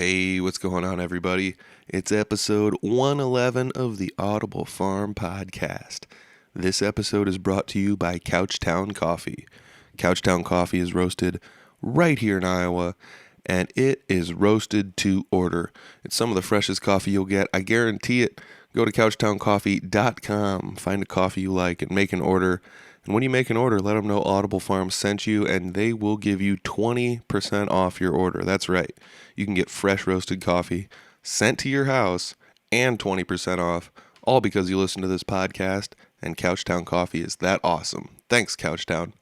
Hey, what's going on, everybody? It's episode 111 of the Audible Farm Podcast. This episode is brought to you by Couchtown Coffee. Couchtown Coffee is roasted right here in Iowa, and it is roasted to order. It's some of the freshest coffee you'll get. I guarantee it. Go to couchtowncoffee.com, find a coffee you like, and make an order. And when you make an order, let them know Audible Farm sent you, and they will give you 20% off your order. That's right. You can get fresh roasted coffee sent to your house and 20% off, all because you listen to this podcast, and Couchtown Coffee is that awesome. Thanks, Couchtown.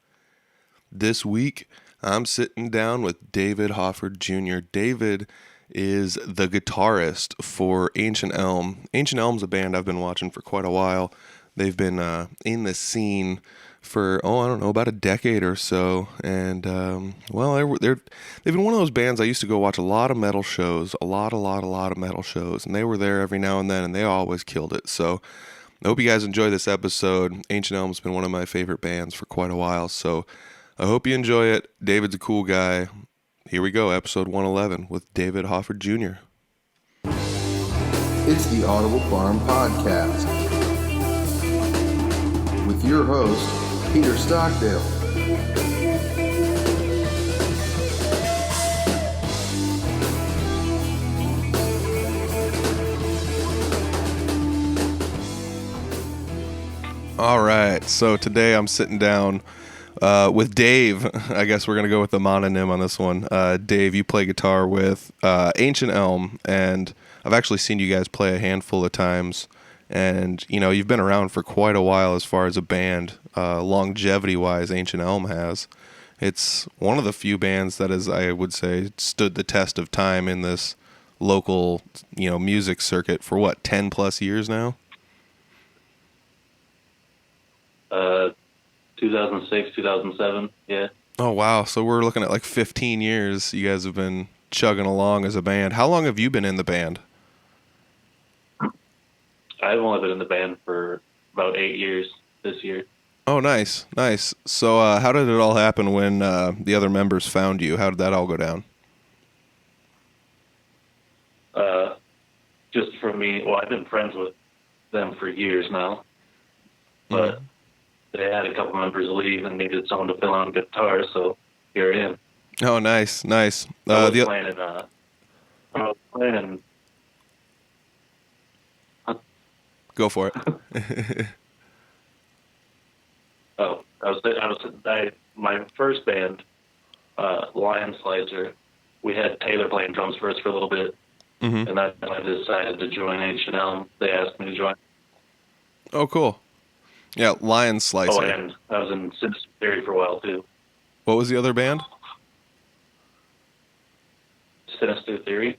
This week, I'm sitting down with David Hoffard Jr. David is the guitarist for Ancient Elm. Ancient Elm's a band I've been watching for quite a while. They've been in the scene for, about a decade or so. And, they've been one of those bands I used to go watch a lot of metal shows, a lot of metal shows. And they were there every now and then, and they always killed it. So I hope you guys enjoy this episode. Ancient Elm's been one of my favorite bands for quite a while, so I hope you enjoy it. David's a cool guy. Here we go, episode 111 with David Hoffard Jr. It's the Audible Farm Podcast with your host, Peter Stockdale. All right, so today I'm sitting down with Dave. I guess we're going to go with the mononym on this one. Dave, you play guitar with Ancient Elm, and I've actually seen you guys play a handful of times. And, you've been around for quite a while as far as a band, longevity-wise, Ancient Elm has. It's one of the few bands that is, I would say, stood the test of time in this local, music circuit for, 10-plus years now? 2006, 2007, yeah. Oh, wow. So we're looking at 15 years you guys have been chugging along as a band. How long have you been in the band? I've only been in the band for about 8 years this year. Oh, nice. So how did it all happen when the other members found you? How did that all go down? Just for me, I've been friends with them for years now, but they had a couple members leave and needed someone to fill on guitar, so here I am. Oh, nice. I was playing. Go for it. My first band, Lion Slicer, we had Taylor playing drums for us for a little bit, and then I decided to join Ancient Elm. They asked me to join. Oh, cool. Yeah, Lion Slicer. Oh, and I was in Sinister Theory for a while, too. What was the other band? Sinister Theory.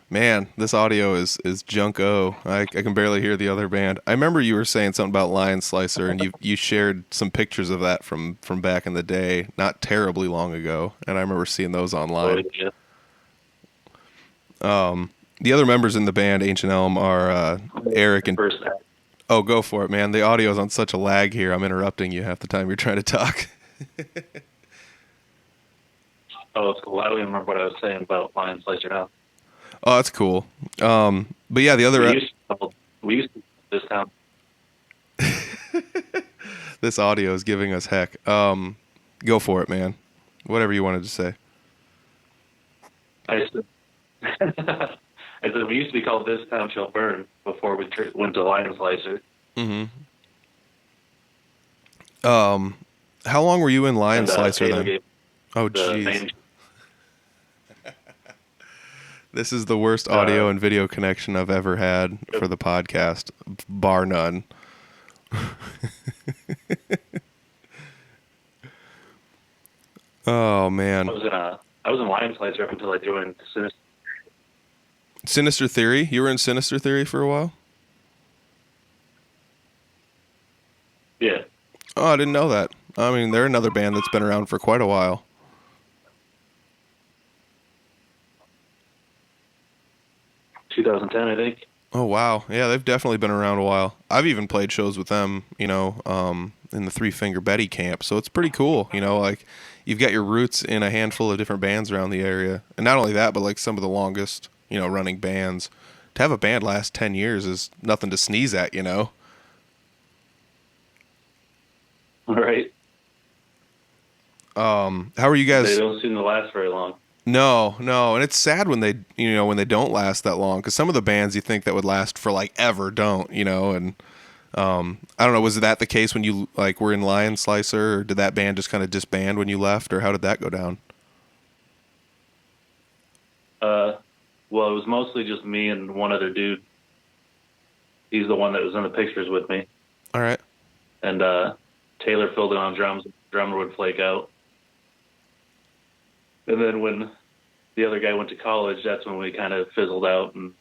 Man, this audio is junk-o. I can barely hear the other band. I remember you were saying something about Lion Slicer, and you shared some pictures of that from back in the day, not terribly long ago, and I remember seeing those online. Oh, yeah. The other members in the band, Ancient Elm, are Eric and... First. Oh, go for it, man. The audio's on such a lag here. I'm interrupting you half the time you're trying to talk. Oh, it's cool. I don't even remember what I was saying about Lion Slicer now. Oh, that's cool. But yeah, the other... We used to this town. This audio is giving us heck. Go for it, man. Whatever you wanted to say. I said we used to be called This Town Shall Burn before we went to Lion Slicer. How long were you in Lion Slicer then? Oh, jeez. This is the worst audio and video connection I've ever had for the podcast, bar none. Oh, man. I was in Lion Slicer up until I joined Sinister. Sinister Theory? You were in Sinister Theory for a while? Yeah. Oh, I didn't know that. I mean, they're another band that's been around for quite a while. $2010, I think. Oh, wow. Yeah, they've definitely been around a while. I've even played shows with them, in the Three Finger Betty camp, so it's pretty cool. you've got your roots in a handful of different bands around the area, and not only that, but like some of the longest, running bands. To have a band last 10 years is nothing to sneeze at, Right. How are you guys? They don't seem to last very long. No, and it's sad when they don't last that long, because some of the bands you think that would last for like ever don't, and I don't know, was that the case when you like were in Lion Slicer, or did that band just kind of disband when you left, or how did that go down? Well, it was mostly just me and one other dude. He's the one that was in the pictures with me. All right. And Taylor filled in on drums. The drummer would flake out. And then when the other guy went to college, that's when we kind of fizzled out and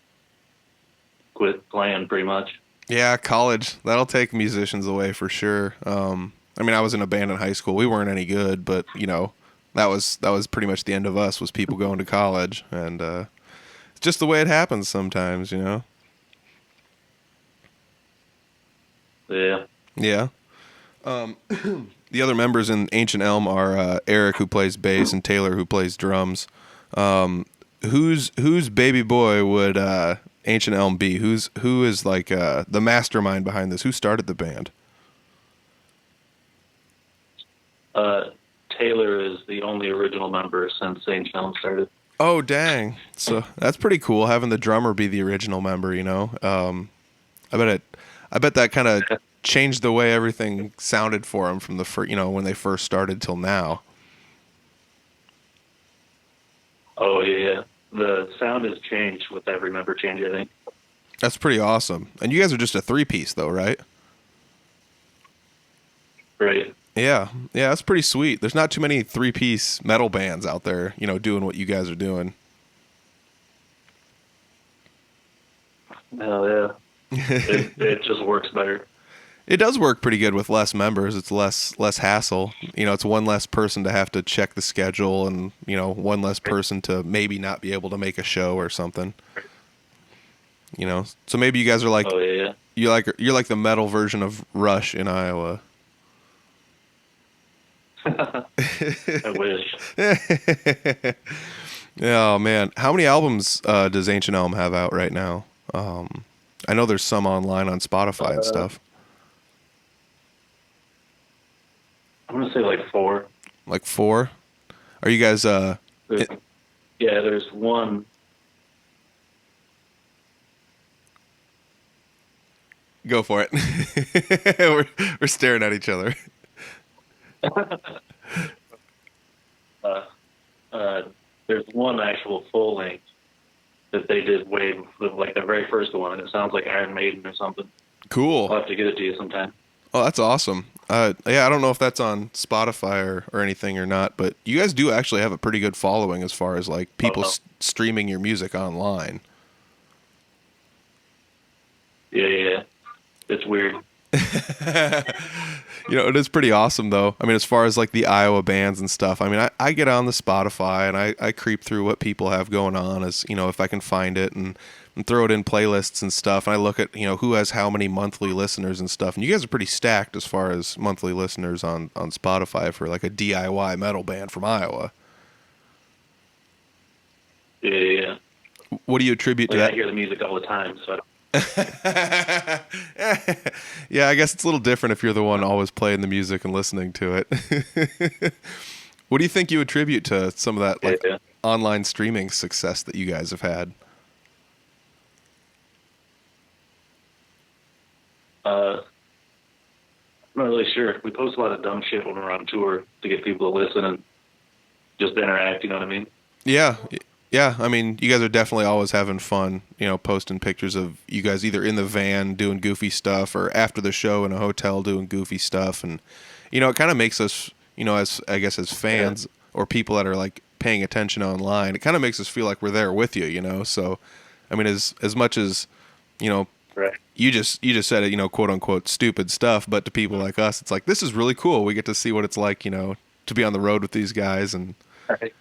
quit playing pretty much. Yeah, college, that'll take musicians away for sure. I mean, I was in a band in high school. We weren't any good, but, that was pretty much the end of us, was people going to college. And it's just the way it happens sometimes, Yeah. Yeah. The other members in Ancient Elm are Eric, who plays bass, and Taylor, who plays drums. Whose baby boy would Ancient Elm be? Who is like the mastermind behind this? Who started the band? Taylor is the only original member since Ancient Elm started. Oh, dang! So that's pretty cool, having the drummer be the original member. I bet that kind of changed the way everything sounded for him from the when they first started till now. Oh yeah, the sound has changed with every member change, I think. That's pretty awesome. And you guys are just a 3-piece though, right? Right. Yeah, that's pretty sweet. There's not too many 3-piece metal bands out there, doing what you guys are doing. Oh yeah. It just works better. It does work pretty good with less members. It's less hassle. It's one less person to have to check the schedule, and one less person to maybe not be able to make a show or something. So maybe you guys are like, oh yeah, you're like the metal version of Rush in Iowa. I wish. Oh man, how many albums does Ancient Elm have out right now? I know there's some online on Spotify and stuff. I'm gonna say like 4. Like 4? Are you guys there's one. Go for it. we're staring at each other. There's one actual full length that they did way before, like the very first one, and it sounds like Iron Maiden or something. Cool. I'll have to get it to you sometime. Oh, that's awesome. I don't know if that's on Spotify or anything or not, but you guys do actually have a pretty good following as far as like people streaming your music online. Yeah. It's weird. It is pretty awesome though. I mean, as far as like the Iowa bands and stuff, I mean, I get on the Spotify and I creep through what people have going on, as if I can find it, and throw it in playlists and stuff. And I look at who has how many monthly listeners and stuff. And you guys are pretty stacked as far as monthly listeners on Spotify for like a DIY metal band from Iowa. Yeah. What do you attribute to that? I hear the music all the time, so. Yeah, I guess it's a little different if you're the one always playing the music and listening to it. What do you think you attribute to some of that online streaming success that you guys have had? I'm not really sure. We post a lot of dumb shit when we're on tour to get people to listen and just interact, you know what I mean? Yeah. I mean, you guys are definitely always having fun, posting pictures of you guys either in the van doing goofy stuff or after the show in a hotel doing goofy stuff. And, it kind of makes us, as fans or people that are like paying attention online, it kind of makes us feel like we're there with you, So, I mean, as much as, right. You just said it, quote unquote stupid stuff, but to people like us, it's like, this is really cool. We get to see what it's like, to be on the road with these guys. And, right.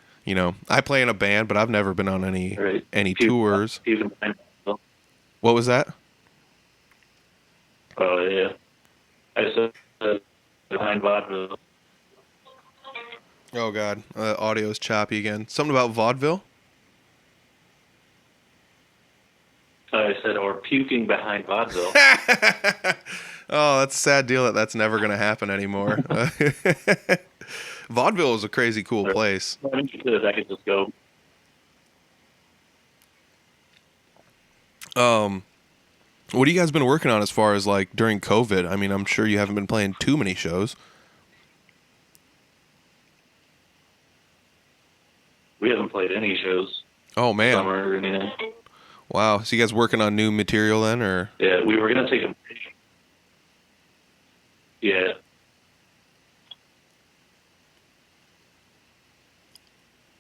I play in a band, but I've never been on any tours. What was that? Oh yeah, I said behind vaudeville. Oh God, audio's choppy again. Something about vaudeville? I said, or puking behind vaudeville. Oh, that's a sad deal that's never going to happen anymore. Vaudeville is a crazy cool place. I mean, I could just go. What have you guys been working on as far as like during COVID? I mean, I'm sure you haven't been playing too many shows. We haven't played any shows. Oh man. Summer or anything. Wow. So you guys working on new material then, or? Yeah, we were gonna take a break. Yeah.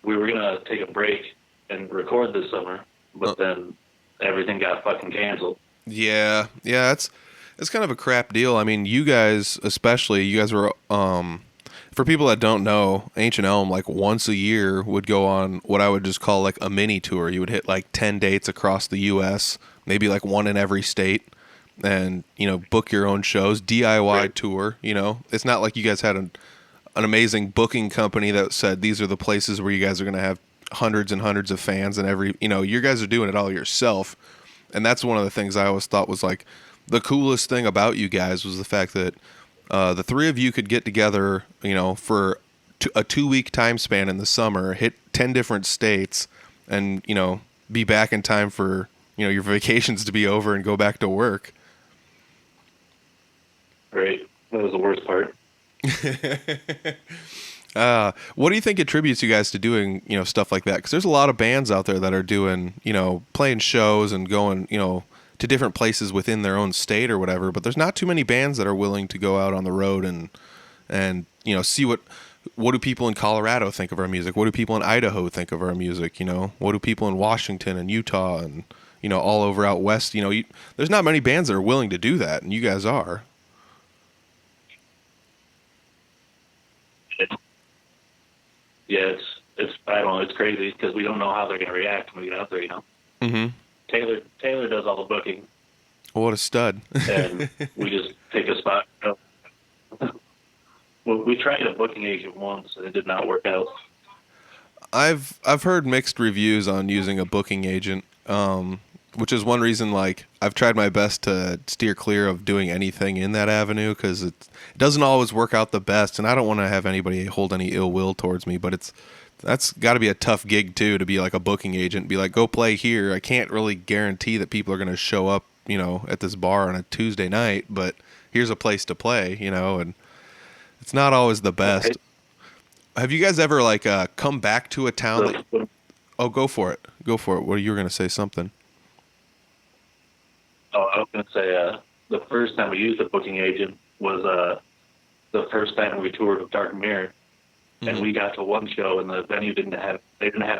We were gonna take a break and record this summer, but then everything got fucking canceled. Yeah, it's kind of a crap deal. I mean, you guys especially, you guys were for people that don't know, Ancient Elm like once a year would go on what I would just call like a mini tour. You would hit like 10 dates across the US, maybe like one in every state, and book your own shows, DIY Right. tour, It's not like you guys had an amazing booking company that said these are the places where you guys are going to have hundreds and hundreds of fans, and you guys are doing it all yourself. And that's one of the things I always thought was like the coolest thing about you guys was the fact that the three of you could get together, for a 2-week time span in the summer, hit 10 different states, and, be back in time for, your vacations to be over and go back to work. Right. That was the worst part. What do you think attributes you guys to doing, stuff like that? Because there's a lot of bands out there that are doing, playing shows and going, to different places within their own state or whatever. But there's not too many bands that are willing to go out on the road and see what do people in Colorado think of our music? What do people in Idaho think of our music? What do people in Washington and Utah and all over out west? There's not many bands that are willing to do that, and you guys are. Yeah, it's I don't know, it's crazy because we don't know how they're gonna react when we get out there. Mm-hmm. Taylor does all the booking, What a stud. and we just pick a spot. Well, we tried a booking agent once, and it did not work out. I've heard mixed reviews on using a booking agent, which is one reason like I've tried my best to steer clear of doing anything in that avenue because it doesn't always work out the best, and I don't want to have anybody hold any ill will towards me. But that's got to be a tough gig too, to be like a booking agent, be like, go play here. I can't really guarantee that people are going to show up, at this bar on a Tuesday night, but here's a place to play, and it's not always the best. Okay. Have you guys ever like come back to a town? So, Oh, go for it. Go for it. What, you were going to say something? I was going to say the first time we used a booking agent was the first time we toured with Dark Mirror, and we got to one show, and the venue didn't have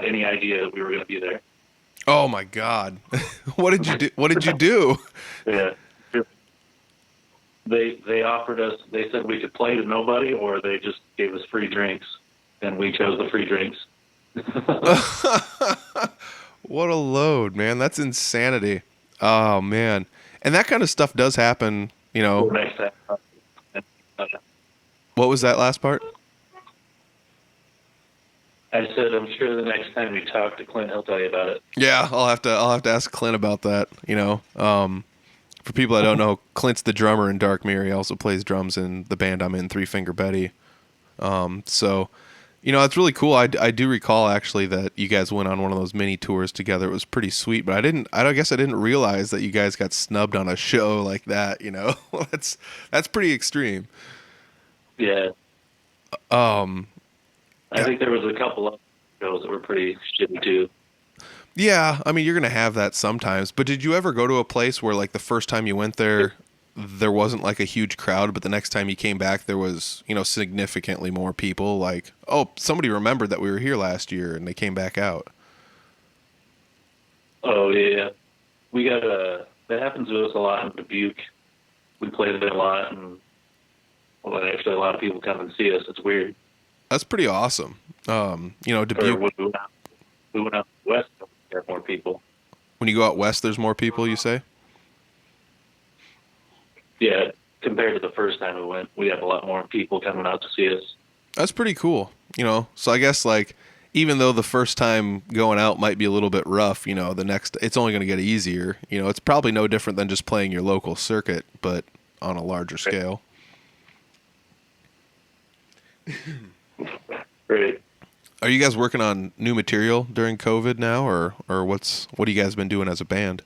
any idea that we were going to be there. Oh my God. What did you do? What did you do? Yeah. They offered us, they said we could play to nobody, or they just gave us free drinks, and we chose the free drinks. What a load, man. That's insanity. Oh man. And that kind of stuff does happen, Next time. What was that last part? I said, I'm sure the next time we talk to Clint, he'll tell you about it. Yeah, I'll have to ask Clint about that, For people that don't know, Clint's the drummer in Dark Mirror. He also plays drums in the band I'm in, Three Finger Betty. So, it's really cool. I do recall actually that you guys went on one of those mini tours together. It was pretty sweet, but I guess I didn't realize that you guys got snubbed on a show like that, That's pretty extreme. Yeah. I think there was a couple of shows that were pretty shitty too. Yeah, I mean, you're going to have that sometimes. But did you ever go to a place where, like, the first time you went there, there wasn't, like, a huge crowd, but the next time you came back, there was, significantly more people? Like, oh, somebody remembered that we were here last year, and they came back out. Oh, yeah. We got that happens to us a lot in Dubuque. We played it a lot, and, well, actually, a lot of people come and see us. It's weird. That's pretty awesome. Dubuque. Or when we went out west, there were more people. When you go out west, there's more people, you say? Yeah, compared to the first time we went, we have a lot more people coming out to see us. That's pretty cool. So I guess like even though the first time going out might be a little bit rough, the next it's only going to get easier. It's probably no different than just playing your local circuit, but on a larger scale. Right. Are you guys working on new material during COVID now, or what have you guys been doing as a band?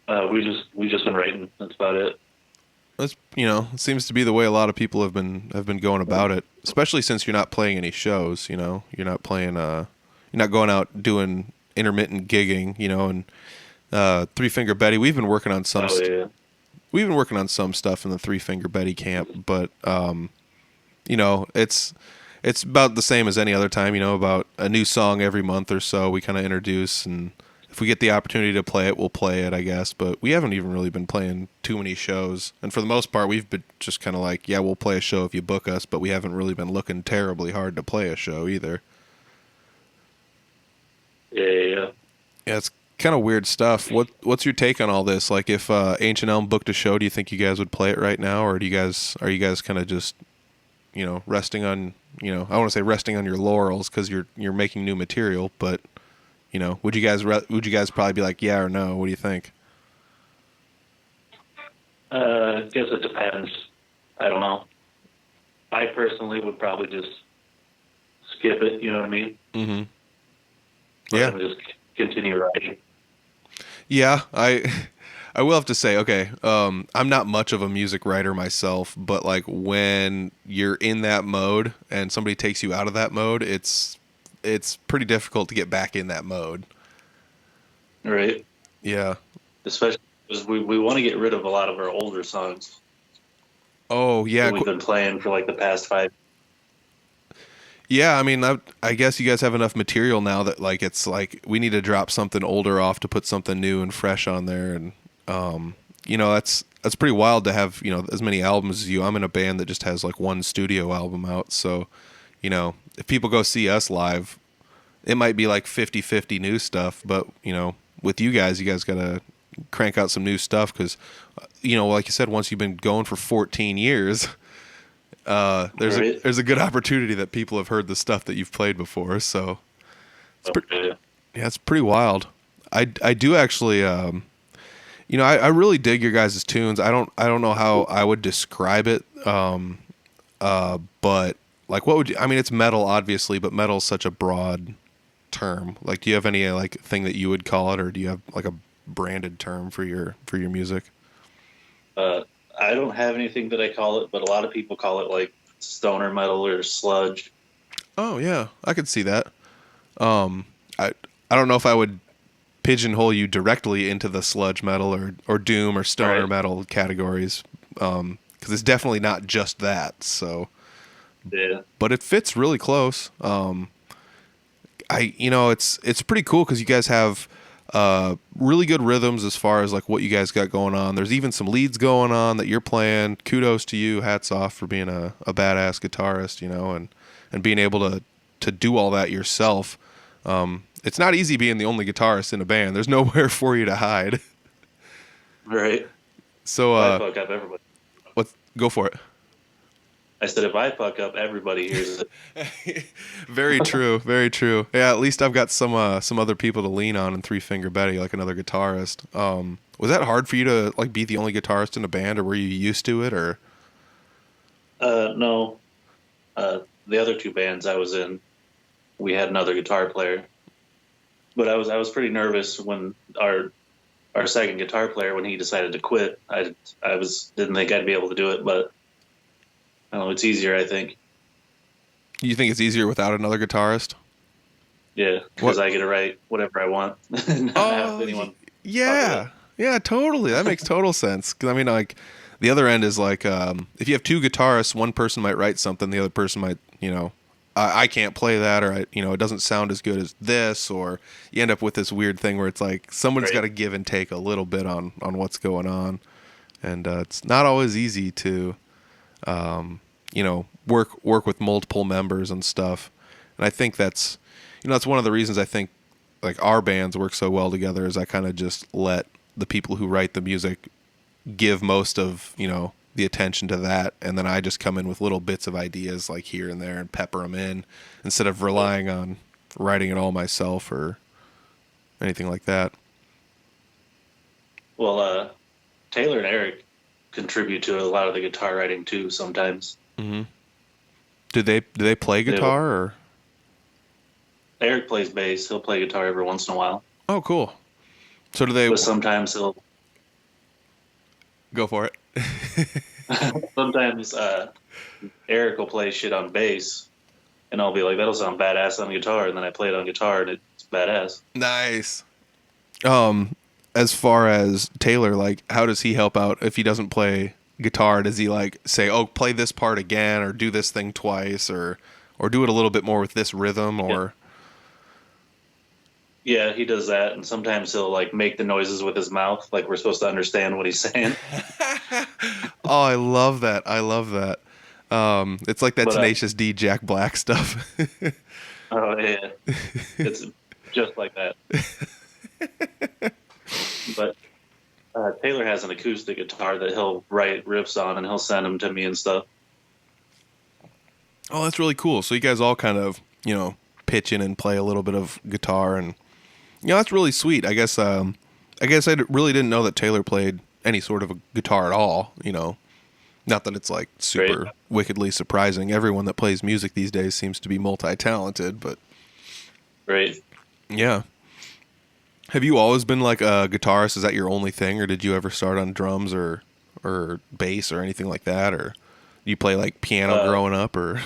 We just been writing. That's about it. That's it seems to be the way a lot of people have been going about it, especially since you're not playing any shows. You're not playing you're not going out doing intermittent gigging. And Three Finger Betty, we've been working on some. We've been working on some stuff in the Three Finger Betty camp, but it's about the same as any other time. About a new song every month or so we kind of introduce, and if we get the opportunity to play it, we'll play it, I guess. But we haven't even really been playing too many shows, and for the most part, we've been just kind of like, yeah, we'll play a show if you book us, but we haven't really been looking terribly hard to play a show either. Yeah. Yeah, it's kind of weird stuff. What's your take on all this? Like, if Ancient Elm booked a show, do you think you guys would play it right now, or are you guys kind of just resting on I want to say resting on your laurels because you're making new material, but would you guys probably be like, yeah or no? What do you think? I guess it depends. I don't know. I personally would probably just skip it. You know what I mean? Mm-hmm. Yeah. Just continue writing. Yeah, I will have to say, okay, I'm not much of a music writer myself, but like when you're in that mode and somebody takes you out of that mode, it's pretty difficult to get back in that mode. Right. Yeah. Especially because we want to get rid of a lot of our older songs. Oh, yeah. We've been playing for like the past 5. Yeah, I mean, I guess you guys have enough material now that like it's like we need to drop something older off to put something new and fresh on there, and that's pretty wild to have as many albums as you. I'm in a band that just has like one studio album out, so if people go see us live, it might be like 50-50 new stuff, but with you guys gotta crank out some new stuff because like you said, once you've been going for 14 years. There's a good opportunity that people have heard the stuff that you've played before, so it's pretty wild. I do actually, I really dig your guys' tunes. I don't know how I would describe it, but like, what would you? I mean, it's metal, obviously, but metal is such a broad term. Like, do you have any like thing that you would call it, or do you have like a branded term for your music? I don't have anything that I call it, but a lot of people call it like stoner metal or sludge. Oh yeah, I could see that. I don't know if I would pigeonhole you directly into the sludge metal or doom or stoner metal categories, because it's definitely not just that. So, yeah, but it fits really close. It's pretty cool because you guys have really good rhythms as far as like what you guys got going on. There's even some leads going on that you're playing. Kudos to you. Hats off for being a badass guitarist, and being able to do all that yourself. It's not easy being the only guitarist in a band. There's nowhere for you to hide. Right. So I fuck up everybody. Go for it. I said, if I fuck up, everybody hears it. Very true. Very true. Yeah, at least I've got some other people to lean on in Three Finger Betty, like another guitarist. Was that hard for you to like be the only guitarist in a band, or were you used to it, or? No. The other 2 bands I was in, we had another guitar player, but I was pretty nervous when our second guitar player, when he decided to quit. I didn't think I'd be able to do it, but I don't know, it's easier, I think. You think it's easier without another guitarist? Yeah, because I get to write whatever I want. Not have anyone. Yeah, totally. That makes total sense. Because I mean, like, the other end is like, if you have 2 guitarists, one person might write something, the other person might, I can't play that, or it doesn't sound as good as this, or you end up with this weird thing where it's like someone's got to give and take a little bit on what's going on, and it's not always easy to. Work with multiple members and stuff. And I think that's one of the reasons I think like our bands work so well together is I kind of just let the people who write the music give most of, the attention to that, and then I just come in with little bits of ideas like here and there and pepper them in instead of relying on writing it all myself or anything like that. Well, Taylor and Eric contribute to a lot of the guitar writing too sometimes. Mm-hmm. Do they play guitar or? Eric plays bass. He'll play guitar every once in a while. Oh, cool. So do they? But sometimes he'll. Go for it. Sometimes Eric will play shit on bass, and I'll be like, "That'll sound badass on guitar," and then I play it on guitar, and it's badass. Nice. As far as Taylor, like, how does he help out if he doesn't play guitar? Does he like say, "Oh, play this part again," or do this thing twice, or do it a little bit more with this rhythm, or? Yeah, he does that, and sometimes he'll like make the noises with his mouth, like we're supposed to understand what he's saying. Oh, I love that. I love that. It's like that Tenacious D Jack Black stuff. Oh yeah, it's just like that. But Taylor has an acoustic guitar that he'll write riffs on, and he'll send them to me and stuff. Oh, that's really cool. So you guys all kind of, pitch in and play a little bit of guitar, and that's really sweet. I guess I really didn't know that Taylor played any sort of a guitar at all. Not that it's like super wickedly surprising. Everyone that plays music these days seems to be multi-talented, but right. Yeah. Have you always been like a guitarist? Is that your only thing, or did you ever start on drums or bass or anything like that, or you play like piano growing up, or?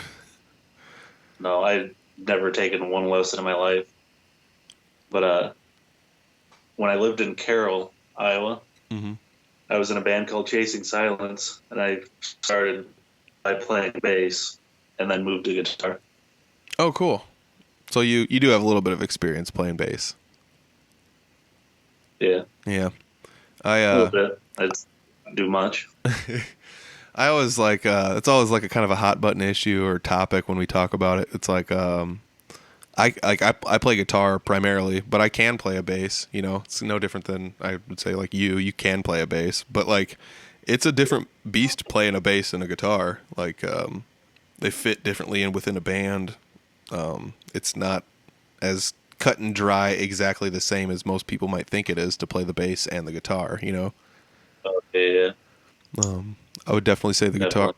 No, I've never taken one lesson in my life. But when I lived in Carroll, Iowa, mm-hmm. I was in a band called Chasing Silence, and I started by playing bass and then moved to guitar. Oh, cool. So you do have a little bit of experience playing bass. Yeah. Yeah. A little bit. I don't do much. I always like it's always like a kind of a hot button issue or topic when we talk about it. It's like I play guitar primarily, but I can play a bass. It's no different than I would say like you can play a bass, but like it's a different beast playing a bass and a guitar. Like they fit differently and within a band. It's not as cut and dry exactly the same as most people might think it is to play the bass and the guitar. Okay, yeah. I would definitely say the guitar.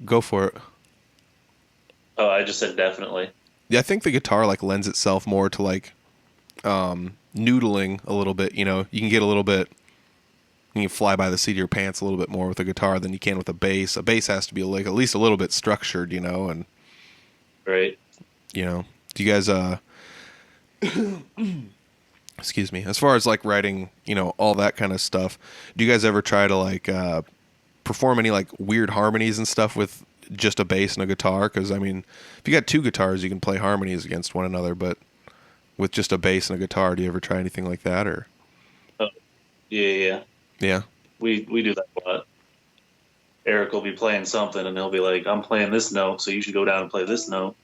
Go for it. Oh, I just said definitely. Yeah, I think the guitar like lends itself more to like noodling a little bit. You can get a little bit. You can fly by the seat of your pants a little bit more with a guitar than you can with a bass. A bass has to be like at least a little bit structured, and right. Do you guys excuse me, as far as like writing, all that kind of stuff, do you guys ever try to like perform any like weird harmonies and stuff with just a bass and a guitar? Because I mean, if you got two guitars, you can play harmonies against one another, but with just a bass and a guitar, do you ever try anything like that, or? Yeah. We do that a lot. Eric will be playing something, and he'll be like, "I'm playing this note, so you should go down and play this note."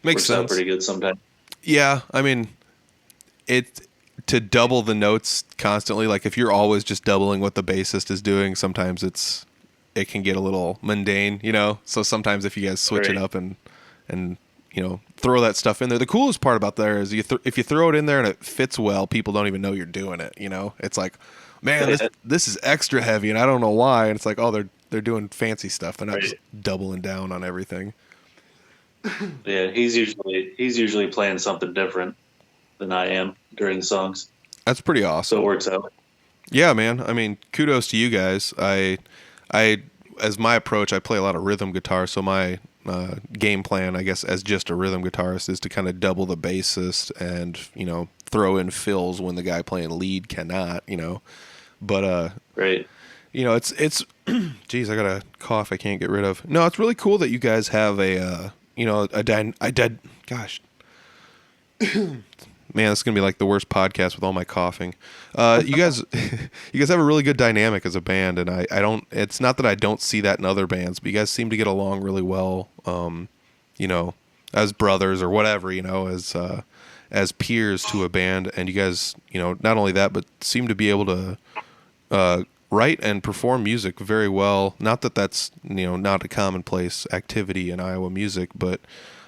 Makes sense. Works out pretty good sometimes. Yeah, I mean, to double the notes constantly. Like if you're always just doubling what the bassist is doing, sometimes it can get a little mundane, So sometimes if you guys switch it up and throw that stuff in there. The coolest part about there is if you throw it in there and it fits well, people don't even know you're doing it. It's like, man, this is extra heavy, and I don't know why. And it's like, oh, they're doing fancy stuff. They're not just doubling down on everything. Yeah, he's usually playing something different than I am during the songs. That's pretty awesome. So it works out. Yeah, man. I mean, kudos to you guys. I as my approach, I play a lot of rhythm guitar, so my game plan, I guess, as just a rhythm guitarist, is to kind of double the bassist and throw in fills when the guy playing lead cannot. But right. It's geez, I got a cough I can't get rid of. No, it's really cool that you guys have gosh. Man, this is gonna be like the worst podcast with all my coughing. You guys have a really good dynamic as a band, and I don't. It's not that I don't see that in other bands, but you guys seem to get along really well. As brothers or whatever, as peers to a band, and you guys, not only that, but seem to be able to write and perform music very well. Not that that's not a commonplace activity in Iowa music, but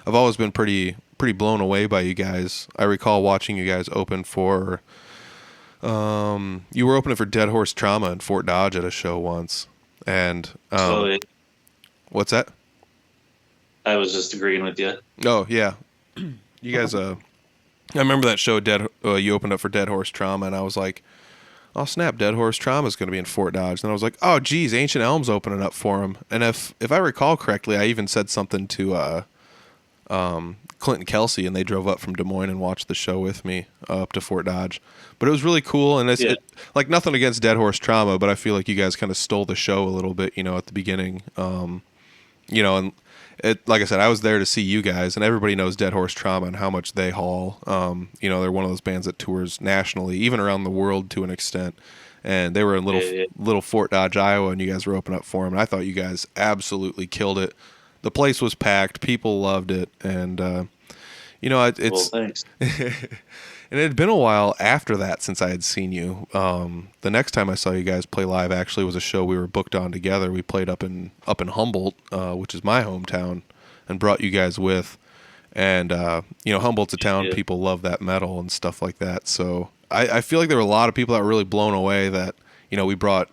I've always been pretty blown away by you guys. I recall watching you guys open for you were opening for Dead Horse Trauma in Fort Dodge at a show once, and yeah. What's that? I was just agreeing with you. Oh yeah, you guys. I remember that show. You opened up for Dead Horse Trauma, and I was like, "Oh snap! Dead Horse Trauma is going to be in Fort Dodge." And I was like, "Oh geez, Ancient Elm's opening up for him." And if I recall correctly, I even said something to Clinton Kelsey, and they drove up from Des Moines and watched the show with me up to Fort Dodge. But it was really cool, and it, like nothing against Dead Horse Trauma, but I feel like you guys kind of stole the show a little bit, at the beginning. And it, like I said, I was there to see you guys, and everybody knows Dead Horse Trauma and how much they haul. They're one of those bands that tours nationally, even around the world to an extent. And they were in little Fort Dodge, Iowa, and you guys were opening up for them. And I thought you guys absolutely killed it. The place was packed, people loved it, and it's. Well, thanks. And it had been a while after that since I had seen you. The next time I saw you guys play live actually was a show we were booked on together. We played up in Humboldt, which is my hometown, and brought you guys with. And Humboldt's a town, people love that metal and stuff like that. So I feel like there were a lot of people that were really blown away that we brought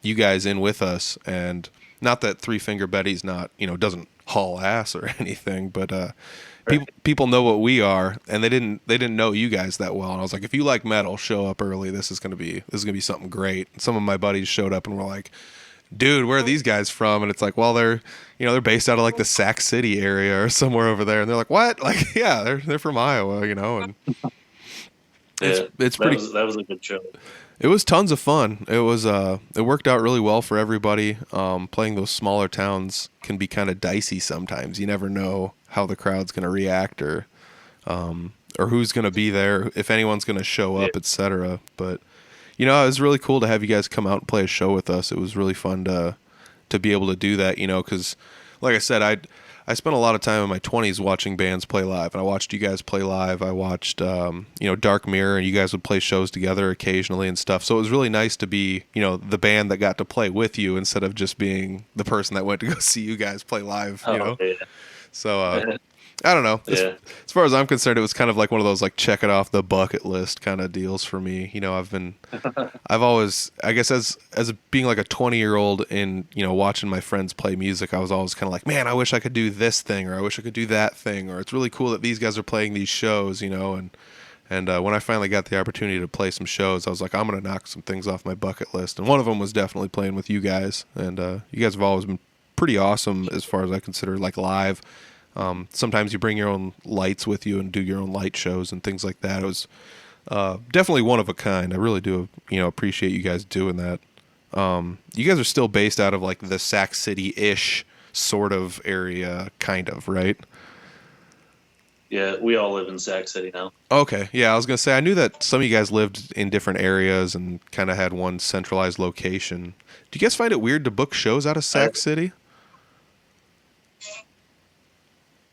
you guys in with us. And not that Three Finger Betty's not doesn't haul ass or anything, but people know what we are, and they didn't know you guys that well. And I was like, if you like metal, show up early. This is gonna be something great. And some of my buddies showed up and were like, dude, where are these guys from? And it's like, well, they're based out of like the Sac City area or somewhere over there. And they're like, what? Like, yeah, they're from Iowa, and it's pretty. That was a good show. It was tons of fun. It was it worked out really well for everybody. Playing those smaller towns can be kind of dicey sometimes. You never know how the crowd's going to react or who's going to be there, if anyone's going to show up, etc. But it was really cool to have you guys come out and play a show with us. It was really fun to be able to do that, because like I said, I spent a lot of time in my 20s watching bands play live, and I watched you guys play live. I watched, Dark Mirror, and you guys would play shows together occasionally and stuff. So it was really nice to be, the band that got to play with you instead of just being the person that went to go see you guys play live, Yeah. So, I don't know. Yeah. As far as I'm concerned, it was kind of like one of those like check it off the bucket list kind of deals for me. I've always, I guess as being like a 20-year-old and, watching my friends play music, I was always kind of like, man, I wish I could do this thing, or I wish I could do that thing, or it's really cool that these guys are playing these shows, and when I finally got the opportunity to play some shows, I was like, I'm going to knock some things off my bucket list. And one of them was definitely playing with you guys. And you guys have always been pretty awesome as far as I consider, like live. Sometimes you bring your own lights with you and do your own light shows and things like that. It was definitely one of a kind. I really do, appreciate you guys doing that. You guys are still based out of like the Sac City-ish sort of area, kind of, right? Yeah, we all live in Sac City now. Okay, yeah, I was gonna say I knew that some of you guys lived in different areas and kind of had one centralized location. Do you guys find it weird to book shows out of Sac City?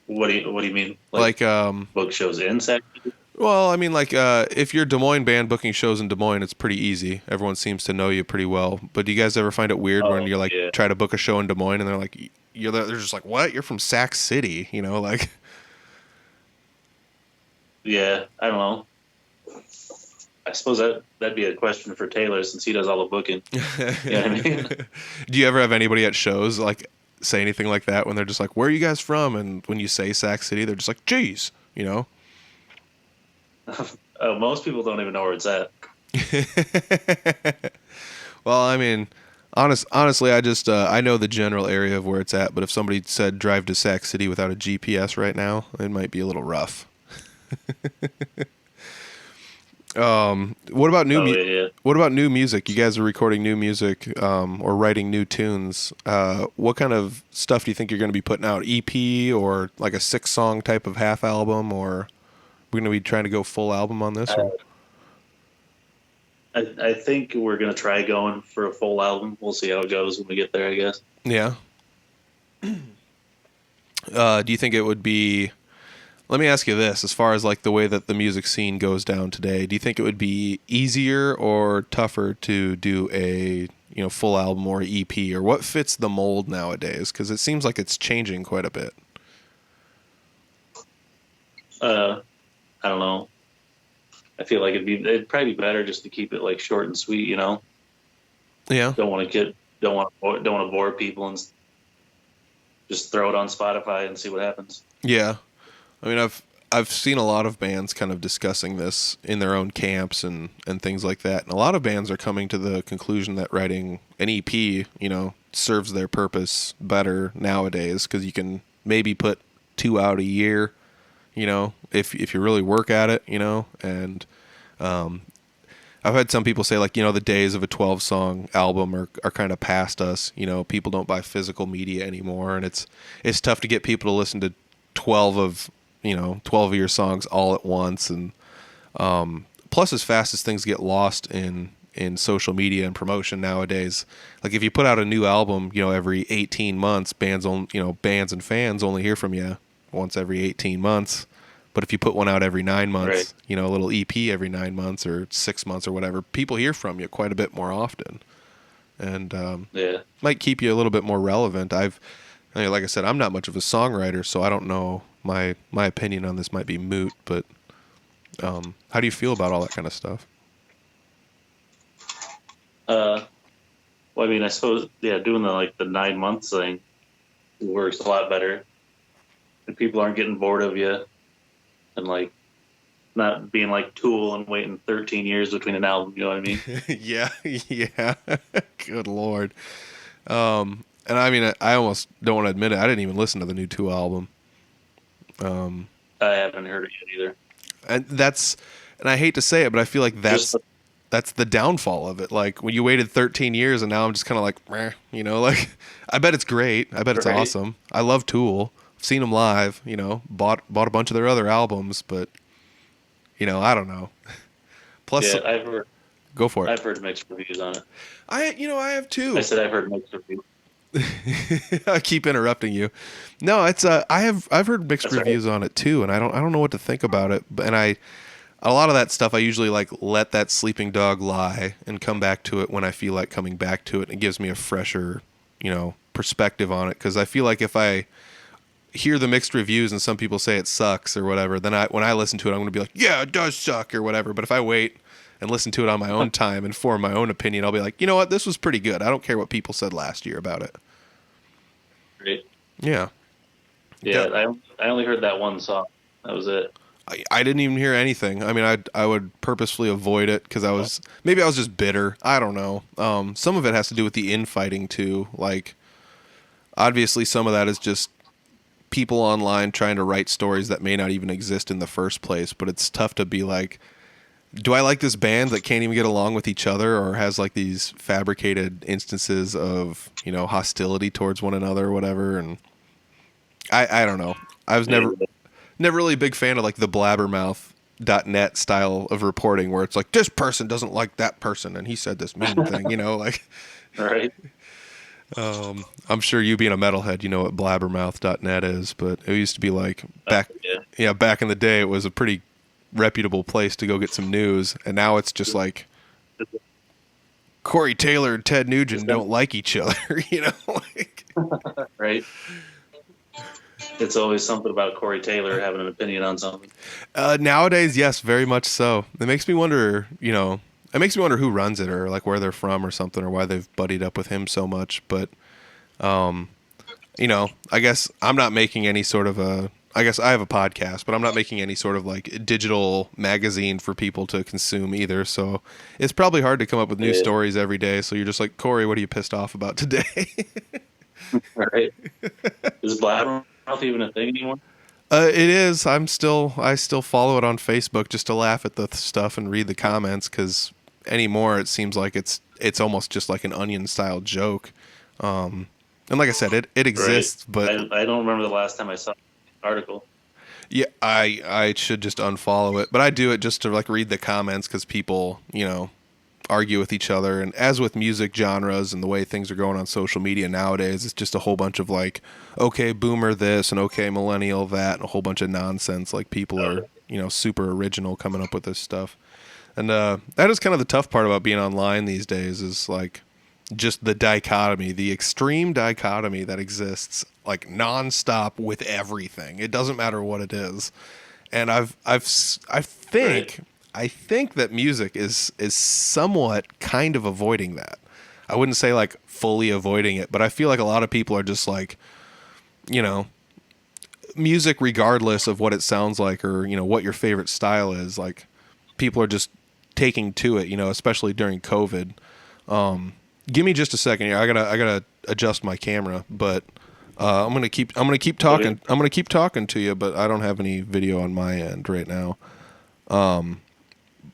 What do you mean? Like book shows in Sac City? Well, I mean, like if you're a Des Moines band booking shows in Des Moines, it's pretty easy. Everyone seems to know you pretty well. But do you guys ever find it weird when you're like try to book a show in Des Moines and they're like they're just like, what? You're from Sac City, like. Yeah, I don't know. I suppose that'd be a question for Taylor since he does all the booking. You know what I mean? Do you ever have anybody at shows like say anything like that when they're just like, where are you guys from? And when you say Sac City, they're just like, geez, Most people don't even know where it's at. Well, I mean, honestly, I just I know the general area of where it's at, but if somebody said drive to Sac City without a GPS right now, it might be a little rough. What about What about new music? You guys are recording new music or writing new tunes. What kind of stuff do you think you're going to be putting out? EP or like a 6-song type of half album, or we're going to be trying to go full album on this? I think we're going to try going for a full album. We'll see how it goes when we get there, I guess. Yeah. Do you think it would be... Let me ask you this, as far as like the way that the music scene goes down today, do you think it would be easier or tougher to do a, full album or EP, or what fits the mold nowadays? Because it seems like it's changing quite a bit. I don't know. I feel like it'd probably be better just to keep it like short and sweet, Yeah. Don't want to bore people and just throw it on Spotify and see what happens. Yeah. I mean, I've seen a lot of bands kind of discussing this in their own camps and things like that. And a lot of bands are coming to the conclusion that writing an EP, serves their purpose better nowadays, because you can maybe put 2 out a year, if you really work at it, and I've had some people say, like, the days of a 12-song album are kind of past us. People don't buy physical media anymore, and it's tough to get people to listen to 12 of your songs all at once. And plus, as fast as things get lost in social media and promotion nowadays, like if you put out a new album, every 18 months, bands and fans only hear from you once every 18 months. But if you put one out every 9 months, Right. a little EP every 9 months or 6 months or whatever, people hear from you quite a bit more often, and might keep you a little bit more relevant. Like I said, I'm not much of a songwriter, so I don't know. My opinion on this might be moot, but how do you feel about all that kind of stuff? Well, I mean, I suppose, doing the 9 months thing works a lot better, and people aren't getting bored of you, and like not being like Tool and waiting 13 years between an album. You know what I mean? Yeah. Good Lord. And I mean, I almost don't want to admit it. I didn't even listen to the new Tool album. I haven't heard it yet either. And I hate to say it, but I feel like that's the downfall of it. Like, when you waited 13 years and now I'm just kind of like, meh, like, I bet it's great. I bet it's awesome. I love Tool. I've seen them live, bought a bunch of their other albums, but, I don't know. Plus, go for it. I've heard mixed reviews on it. I have too. I said I've heard mixed reviews. I keep interrupting you. No, it's I've heard mixed reviews on it too, and I don't know what to think about it. And a lot of that stuff I usually like let that sleeping dog lie and come back to it when I feel like coming back to it. And it gives me a fresher, perspective on it, because I feel like if I hear the mixed reviews and some people say it sucks or whatever, then when I listen to it, I'm going to be like, yeah, it does suck or whatever. But if I wait and listen to it on my own time and form my own opinion, I'll be like, you know what, this was pretty good. I don't care what people said last year about it. Right. Yeah. Yeah, I only heard that one song. That was it. I didn't even hear anything. I mean, I would purposefully avoid it because I was just bitter. I don't know. Some of it has to do with the infighting too. Like, obviously, some of that is just people online trying to write stories that may not even exist in the first place. But it's tough to be like, do I like this band that can't even get along with each other, or has like these fabricated instances of hostility towards one another or whatever? And I don't know. I was never really a big fan of like the blabbermouth.net style of reporting, where it's like, this person doesn't like that person and he said this mean thing, like. Right. I'm sure you being a metalhead, you know what blabbermouth.net is, but it used to be like back in the day, it was a pretty reputable place to go get some news, and now it's just like Corey Taylor and Ted Nugent don't like each other, like. Right. It's always something about Corey Taylor having an opinion on something. Nowadays, yes, very much so. It makes me wonder, who runs it, or like where they're from or something, or why they've buddied up with him so much. But, I guess I'm not making any sort of I guess I have a podcast, but I'm not making any sort of like digital magazine for people to consume either. So it's probably hard to come up with new stories every day. So you're just like, Corey, what are you pissed off about today? Right. Is Blabbermouth even a thing anymore? It is. I still follow it on Facebook just to laugh at the stuff and read the comments, because anymore it seems like it's almost just like an Onion style joke. And like I said, it exists, but I don't remember the last time I saw an article. Yeah, I should just unfollow it, but I do it just to like read the comments, because people argue with each other. And as with music genres and the way things are going on social media nowadays, it's just a whole bunch of like, okay, boomer this and okay, millennial that, and a whole bunch of nonsense. Like, people are, super original coming up with this stuff. And that is kind of the tough part about being online these days, is like, just the dichotomy, the extreme dichotomy that exists like nonstop with everything. It doesn't matter what it is. And I think Right. I think that music is somewhat kind of avoiding that. I wouldn't say like fully avoiding it, but I feel like a lot of people are just like, you know, music regardless of what it sounds like or, you know, what your favorite style is, like people are just taking to it, you know, especially during COVID. Give me just a second here. I gotta adjust my camera, but I'm gonna keep talking. Okay. I'm gonna keep talking to you, but I don't have any video on my end right now.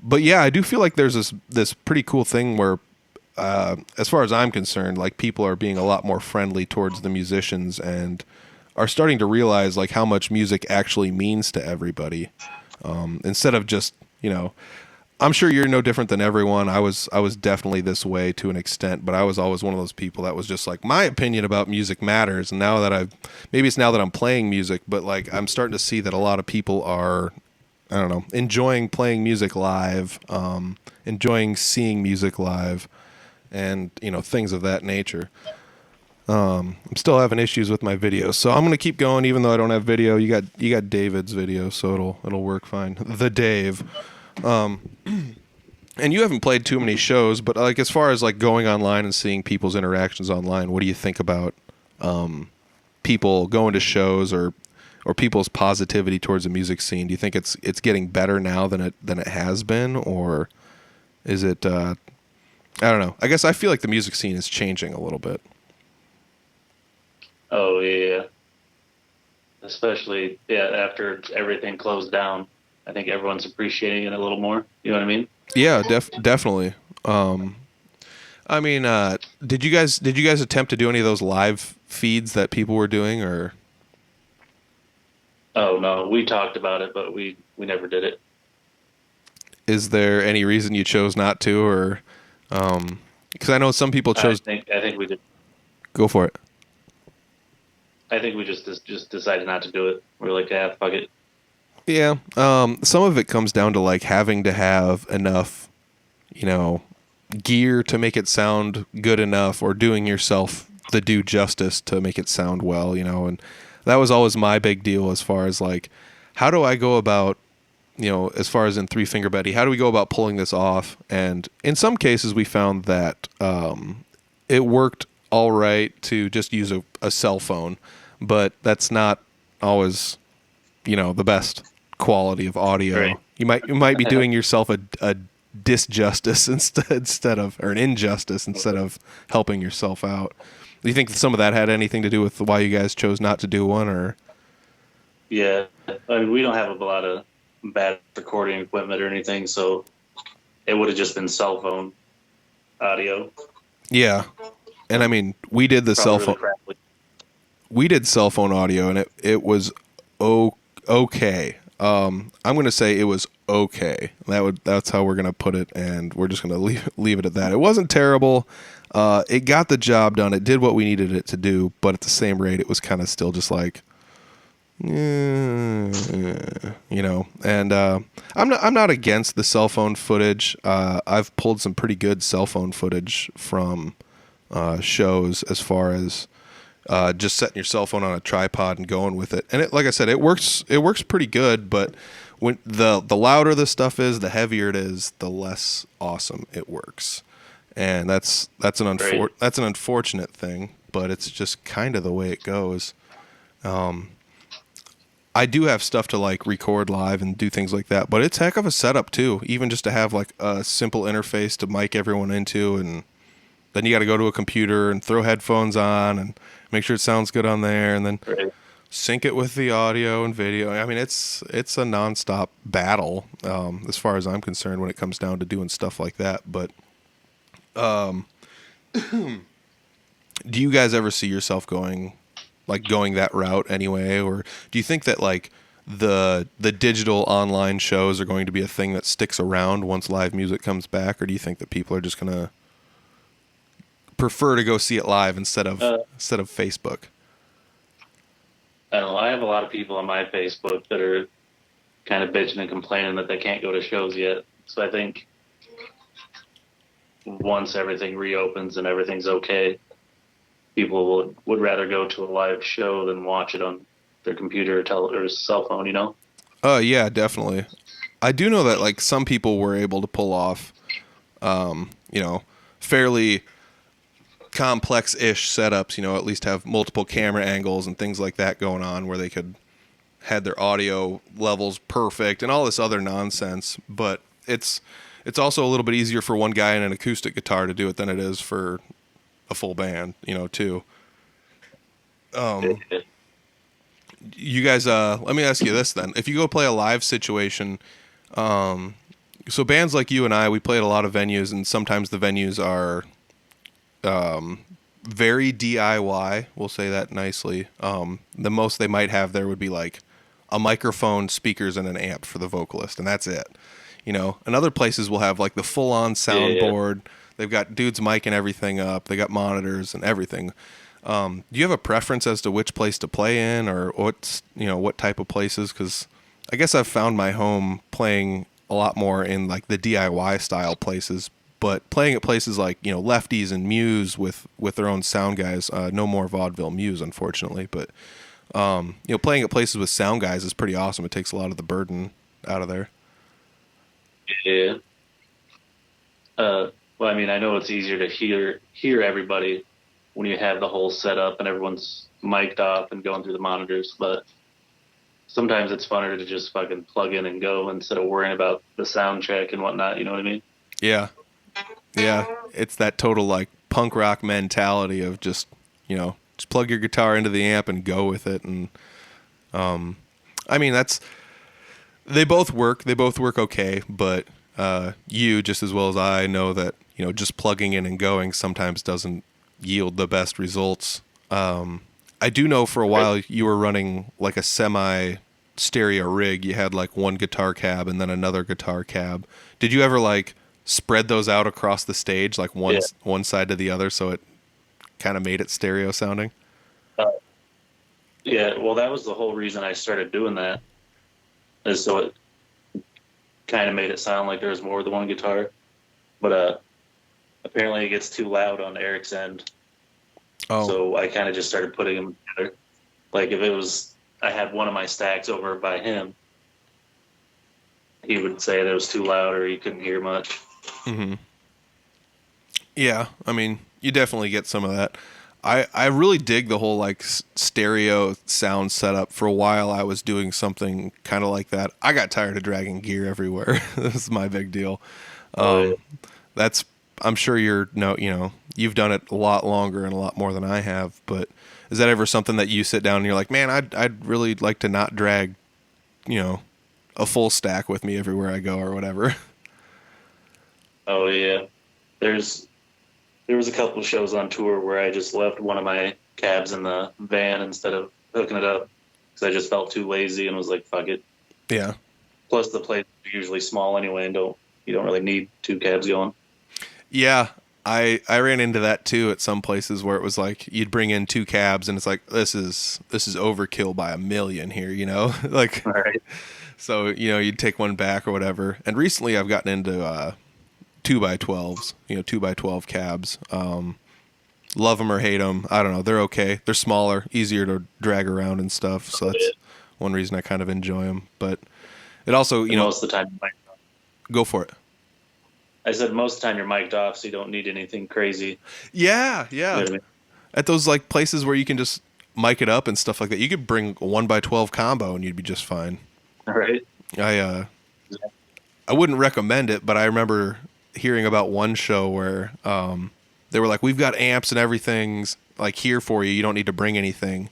But yeah, I do feel like there's this pretty cool thing where, as far as I'm concerned, like people are being a lot more friendly towards the musicians and are starting to realize like how much music actually means to everybody. Instead of just, you know, I'm sure you're no different than everyone. I was definitely this way to an extent, but I was always one of those people that was just like my opinion about music matters. And now that maybe it's now that I'm playing music, but like I'm starting to see that a lot of people are, I don't know, enjoying playing music live, enjoying seeing music live, and you know things of that nature. I'm still having issues with my video, so I'm gonna keep going even though I don't have video. You got David's video, so it'll work fine. The Dave. And you haven't played too many shows, but like as far as like going online and seeing people's interactions online, what do you think about people going to shows or people's positivity towards the music scene? Do you think it's getting better now than it has been, or is it? I don't know. I guess I feel like the music scene is changing a little bit. Oh yeah. Especially after everything closed down. I think everyone's appreciating it a little more. You know what I mean? Yeah, definitely. I mean, did you guys attempt to do any of those live feeds that people were doing, or? Oh no, we talked about it, but we never did it. Is there any reason you chose not to, or because I know some people chose? I think we did. Go for it. I think we just decided not to do it. We were like, yeah, fuck it. Yeah. Some of it comes down to like having to have enough, you know, gear to make it sound good enough, or doing yourself the due justice to make it sound well, you know. And that was always my big deal as far as like, how do I go about, you know, as far as in Three Finger Betty, how do we go about pulling this off? And in some cases, we found that it worked all right to just use a cell phone, but that's not always, you know, the best quality of audio. Right. You might be doing yourself a disjustice instead of, or an injustice instead of helping yourself out. Do you think that some of that had anything to do with why you guys chose not to do one, or? Yeah, I mean, we don't have a lot of bad recording equipment or anything, so it would have just been cell phone audio. Yeah. And I mean, we did the cell Probably phone. really crappy. We did cell phone audio, and it was okay. I'm gonna say it was okay. That's how we're gonna put it, and we're just gonna leave it at that. It wasn't terrible. It got the job done. It did what we needed it to do, but at the same rate, it was kind of still just like, you know. And I'm not against the cell phone footage. I've pulled some pretty good cell phone footage from shows as far as just setting your cell phone on a tripod and going with it. And it, like I said, it works pretty good, but when the louder the stuff is, the heavier it is, the less awesome it works. And that's an unfortunate thing, but it's just kind of the way it goes. I do have stuff to like record live and do things like that, but it's heck of a setup too, even just to have like a simple interface to mic everyone into, and then you got to go to a computer and throw headphones on and make sure it sounds good on there, and then sync it with the audio and video. I mean, it's a nonstop battle as far as I'm concerned when it comes down to doing stuff like that. But do you guys ever see yourself going that route anyway, or do you think that like the digital online shows are going to be a thing that sticks around once live music comes back, or do you think that people are just gonna prefer to go see it live instead of Facebook? I don't know. I have a lot of people on my Facebook that are kind of bitching and complaining that they can't go to shows yet. So I think once everything reopens and everything's okay, people would rather go to a live show than watch it on their computer or cell phone, you know? Yeah, definitely. I do know that like some people were able to pull off, fairly complex-ish setups. At least have multiple camera angles and things like that going on, where they could had their audio levels perfect and all this other nonsense. But it's also a little bit easier for one guy in an acoustic guitar to do it than it is for a full band, too. You guys, let me ask you this then. If you go play a live situation, so bands like you and I, we play at a lot of venues, and sometimes the venues are very DIY. We'll say that nicely. The most they might have there would be like a microphone, speakers, and an amp for the vocalist, and that's it. And other places will have like the full-on soundboard. Yeah. They've got dudes micing everything up. They got monitors and everything. Do you have a preference as to which place to play in, or what type of places? Because I guess I've found my home playing a lot more in like the DIY style places, but playing at places like Lefties and Muse with their own sound guys. No more Vaudeville Muse, unfortunately, but playing at places with sound guys is pretty awesome. It takes a lot of the burden out of there. Yeah. Well, I mean, I know it's easier to hear everybody when you have the whole setup and everyone's mic'd up and going through the monitors, but sometimes it's funner to just fucking plug in and go instead of worrying about the sound check and whatnot, you know what I mean? Yeah. Yeah. It's that total like punk rock mentality of just plug your guitar into the amp and go with it. And I mean, they both work okay, but you just as well as I know that just plugging in and going sometimes doesn't yield the best results. I do know for a while you were running like a semi stereo rig. You had like one guitar cab and then another guitar cab. Did you ever like spread those out across the stage, like one side to the other, so it kind of made it stereo sounding? Yeah, well, that was the whole reason I started doing that, is so it kind of made it sound like there was more than one guitar. But apparently it gets too loud on Eric's end. Oh. So I kind of just started putting them together. Like if I had one of my stacks over by him, he would say that it was too loud or he couldn't hear much. Mm-hmm. Yeah, I mean, you definitely get some of that. I really dig the whole like stereo sound setup. For a while I was doing something kind of like that. I got tired of dragging gear everywhere. This is my big deal. That's, I'm sure you've done it a lot longer and a lot more than I have, but is that ever something that you sit down and you're like, man, I'd really like to not drag, a full stack with me everywhere I go or whatever? Oh yeah. There was a couple of shows on tour where I just left one of my cabs in the van instead of hooking it up because I just felt too lazy and was like, fuck it. Yeah. Plus the places are usually small anyway and you don't really need two cabs going. Yeah. I ran into that too at some places where it was like you'd bring in two cabs and it's like this is overkill by a million here, like. All right. So you'd take one back or whatever. And recently I've gotten into 2x12s, 2x12 cabs. Love them or hate them. I don't know. They're okay. They're smaller, easier to drag around and stuff. So that's one reason I kind of enjoy them. But it also, most of the time, go for it. I said most of the time you're mic'd off, so you don't need anything crazy. Yeah. You know what I mean? At those like places where you can just mic it up and stuff like that, you could bring a 1x12 combo and you'd be just fine. All right. I wouldn't recommend it, but I remember hearing about one show where they were like, we've got amps and everything's like here for you. You don't need to bring anything.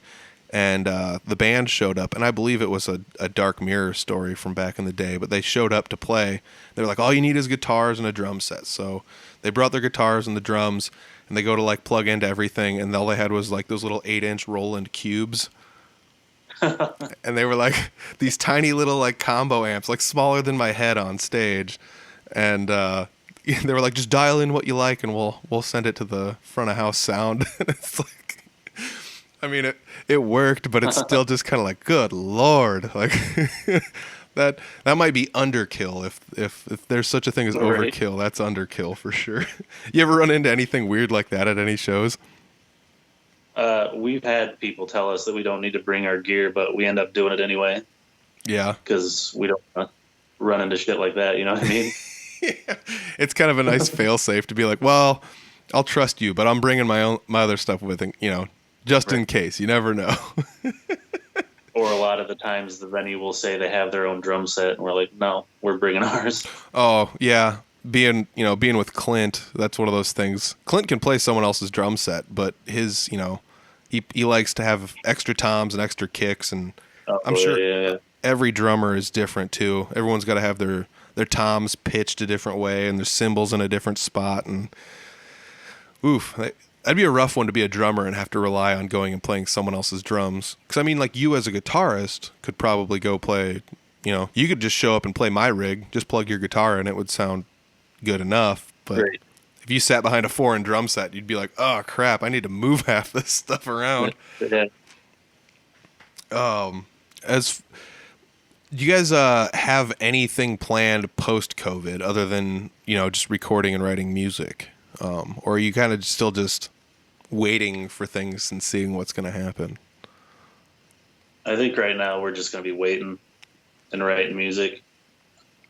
And the band showed up, and I believe it was a Dark Mirror story from back in the day, but they showed up to play. They were like, all you need is guitars and a drum set. So they brought their guitars and the drums, and they go to like plug into everything, and all they had was like those little 8-inch Roland cubes. And they were like these tiny little like combo amps, like smaller than my head on stage. And they were like, just dial in what you like and we'll send it to the front of house sound. And it's like, I mean, it worked, but it's still just kind of like, good Lord. Like That might be underkill. If there's such a thing as Right. overkill, that's underkill for sure. You ever run into anything weird like that at any shows? We've had people tell us that we don't need to bring our gear, but we end up doing it anyway Yeah. because we don't want to run into shit like that. You know what I mean? Yeah. It's kind of a nice fail-safe to be like, well, I'll trust you, but I'm bringing my other stuff with, just in Right. case. You never know. Or a lot of the times the venue will say they have their own drum set, and we're like, no, we're bringing ours. Oh yeah, being with Clint, that's one of those things. Clint can play someone else's drum set, but his, he likes to have extra toms and extra kicks, and Oh, I'm sure yeah. every drummer is different too. Everyone's got to have their toms pitched a different way and their cymbals in a different spot, and oof, that'd be a rough one to be a drummer and have to rely on going and playing someone else's drums. Because I mean, like you as a guitarist could probably go play. You could just show up and play my rig, just plug your guitar in, it would sound good enough. But Great. if you sat behind a 4-in drum set, you'd be like, oh crap, I need to move half this stuff around. Yeah. As do you guys have anything planned post COVID other than just recording and writing music, or are you kind of still just waiting for things and seeing what's going to happen? I think right now we're just going to be waiting and writing music.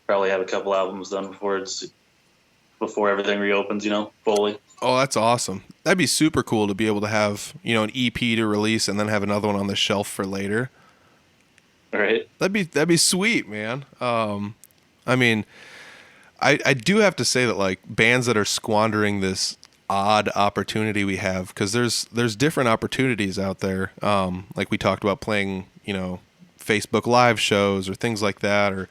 Probably have a couple albums done before everything reopens, fully. Oh, that's awesome. That'd be super cool to be able to have an EP to release and then have another one on the shelf for later. Right. That'd be sweet, man. I mean, I do have to say that like bands that are squandering this odd opportunity we have, because there's different opportunities out there. Like we talked about playing, Facebook live shows or things like that, or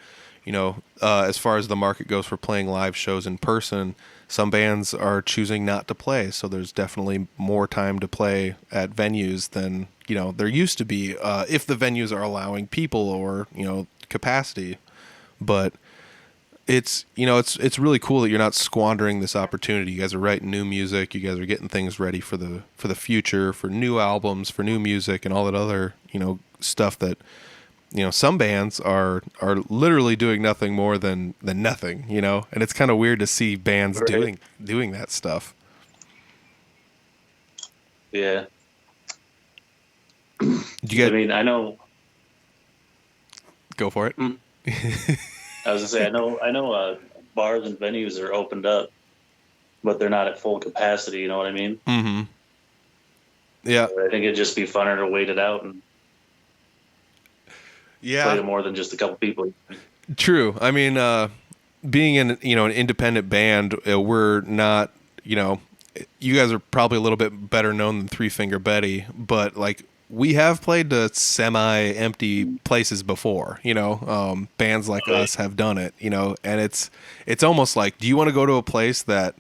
as far as the market goes for playing live shows in person, some bands are choosing not to play. So there's definitely more time to play at venues than there used to be, if the venues are allowing people or capacity. But it's it's really cool that you're not squandering this opportunity. You guys are writing new music. You guys are getting things ready for the future, for new albums, for new music, and all that other stuff that some bands are literally doing nothing more than nothing. And it's kind of weird to see bands Right. doing that stuff. Yeah. Did you guys I mean, I know. go for it? I was gonna say, I know. Bars and venues are opened up, but they're not at full capacity. You know what I mean? Mm-hmm. Yeah. I think it'd just be funner to wait it out and play to more than just a couple people. True. I mean, being in an independent band, we're not you guys are probably a little bit better known than Three Finger Betty, but like we have played to semi-empty places before. Bands like us have done it. And it's almost like, do you want to go to a place that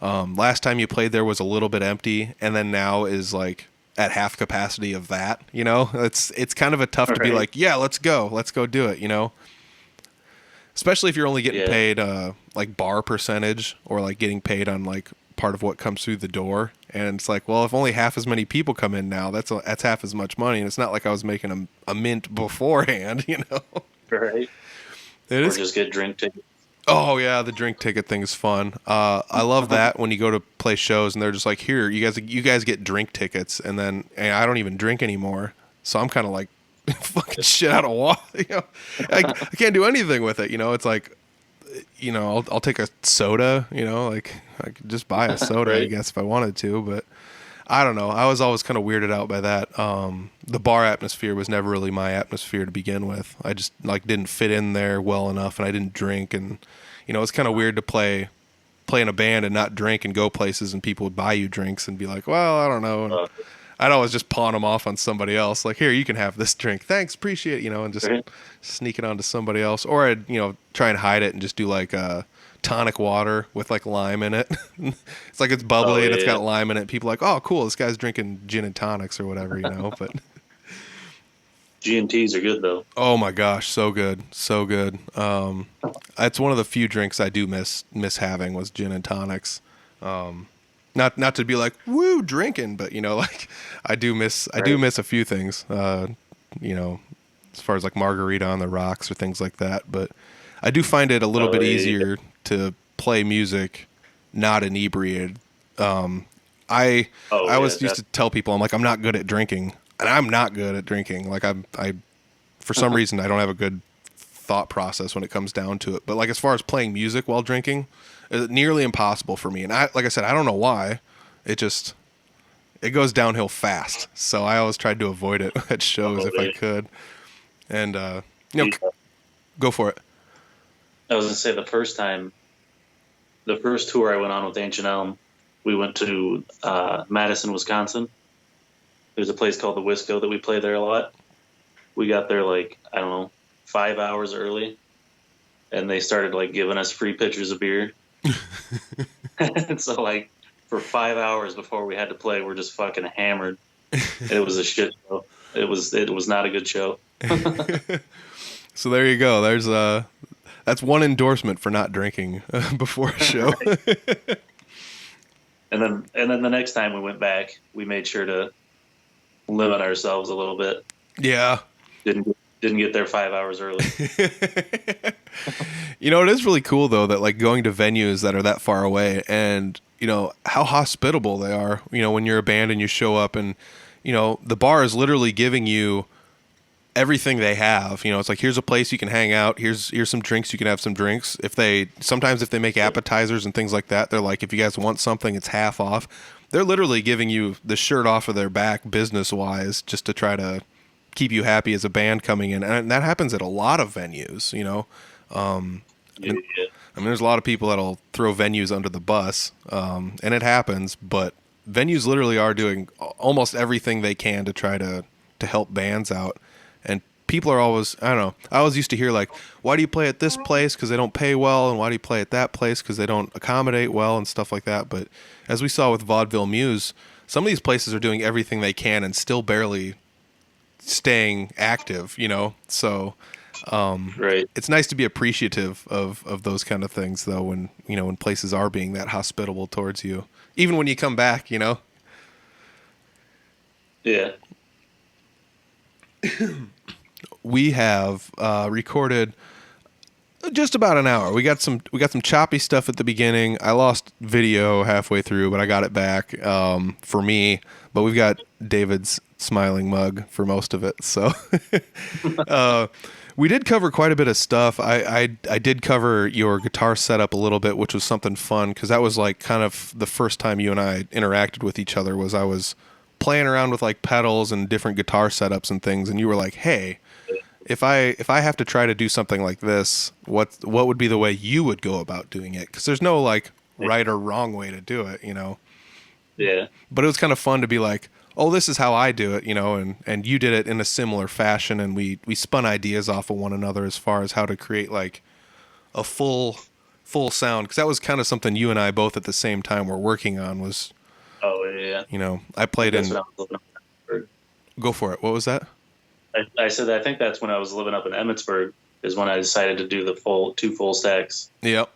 last time you played there was a little bit empty, and then now is like at half capacity of that? It's kind of a tough to be Right. like, yeah, let's go do it. Especially if you're only getting paid like bar percentage, or like getting paid on like part of what comes through the door. And it's like, well, if only half as many people come in now, that's half as much money. And it's not like I was making a mint beforehand. Right. It Or is. just get drink tickets. Oh yeah, the drink ticket thing is fun. I love that when you go to play shows and they're just like, here, you guys get drink tickets, and then I don't even drink anymore, so I'm kind of like fucking shit out of water. I can't do anything with it. It's like, I'll take a soda. Like I could just buy a soda, I Right. guess, if I wanted to, but I don't know. I was always kind of weirded out by that. The bar atmosphere was never really my atmosphere to begin with. I just like didn't fit in there well enough, and I didn't drink. And it's kind of weird to play in a band and not drink and go places, and people would buy you drinks and be like, "Well, I don't know." And I'd always just pawn them off on somebody else. Like, here, you can have this drink. Thanks, appreciate it. And just Right. sneak it onto somebody else, or I'd try and hide it and just do like tonic water with like lime in it. It's like it's bubbly and it's got lime in it. People are like, oh, cool, this guy's drinking gin and tonics or whatever, But G&Ts are good though. oh my gosh, so good, so good. It's one of the few drinks I do miss having was gin and tonics. Not to be like woo drinking, but like I do miss a few things. as far as like Margarita on the Rocks or things like that. But I do find it a little bit easier to play music not inebriated. I always used to tell people, I'm like, I'm not good at drinking, and I'm not good at drinking. Like I for some reason, I don't have a good thought process when it comes down to it. But like as far as playing music while drinking, it's nearly impossible for me. And like I said, I don't know why. It goes downhill fast. So I always tried to avoid it at shows if I could. And go for it. I was gonna say the first tour I went on with Ancient Elm, we went to Madison, Wisconsin. There's a place called the Wisco that we play there a lot. We got there like, I don't know, 5 hours early, and they started like giving us free pitchers of beer. And so like for 5 hours before we had to play, we're just fucking hammered. It was a shit show. It was not a good show. So there you go. That's one endorsement for not drinking before a show. And then the next time we went back, we made sure to limit ourselves a little bit. Yeah. Didn't get there 5 hours early. You know, it is really cool though that like going to venues that are that far away, and you know how hospitable they are. You know, when you're a band and you show up, and you know the bar is literally giving you everything they have. You know, it's like, here's a place you can hang out. Here's some drinks. You can have some drinks. Sometimes if they make appetizers and things like that, they're like, if you guys want something, it's half off. They're literally giving you the shirt off of their back business wise, just to try to keep you happy as a band coming in. And that happens at a lot of venues, you know. I mean, there's a lot of people that'll throw venues under the bus, and it happens, but venues literally are doing almost everything they can to try to help bands out. And people are always, I don't know, I always used to hear like, why do you play at this place? Because they don't pay well. And why do you play at that place? Because they don't accommodate well and stuff like that. But as we saw with Vaudeville Muse, some of these places are doing everything they can and still barely staying active, you know? So Right. It's nice to be appreciative of those kind of things, though, when, you know, when places are being that hospitable towards you, even when you come back, you know? Yeah. We have recorded just about an hour. We got some choppy stuff at the beginning. I lost video halfway through, but I got it back for me. But we've got David's smiling mug for most of it. So we did cover quite a bit of stuff. I did cover your guitar setup a little bit, which was something fun, because that was like kind of the first time you and I interacted with each other. Was I was playing around with like pedals and different guitar setups and things, and you were like, hey, if I have to try to do something like this, what would be the way you would go about doing it? Because there's no like right or wrong way to do it, you know? Yeah. But it was kind of fun to be like, oh, this is how I do it, you know, and you did it in a similar fashion, and we spun ideas off of one another as far as how to create like a full sound, because that was kind of something you and I both at the same time were working on. Was, oh yeah, you know, I played in. Go for it. What was that? I said I think that's when I was living up in Emmitsburg is when I decided to do the two full stacks. Yep.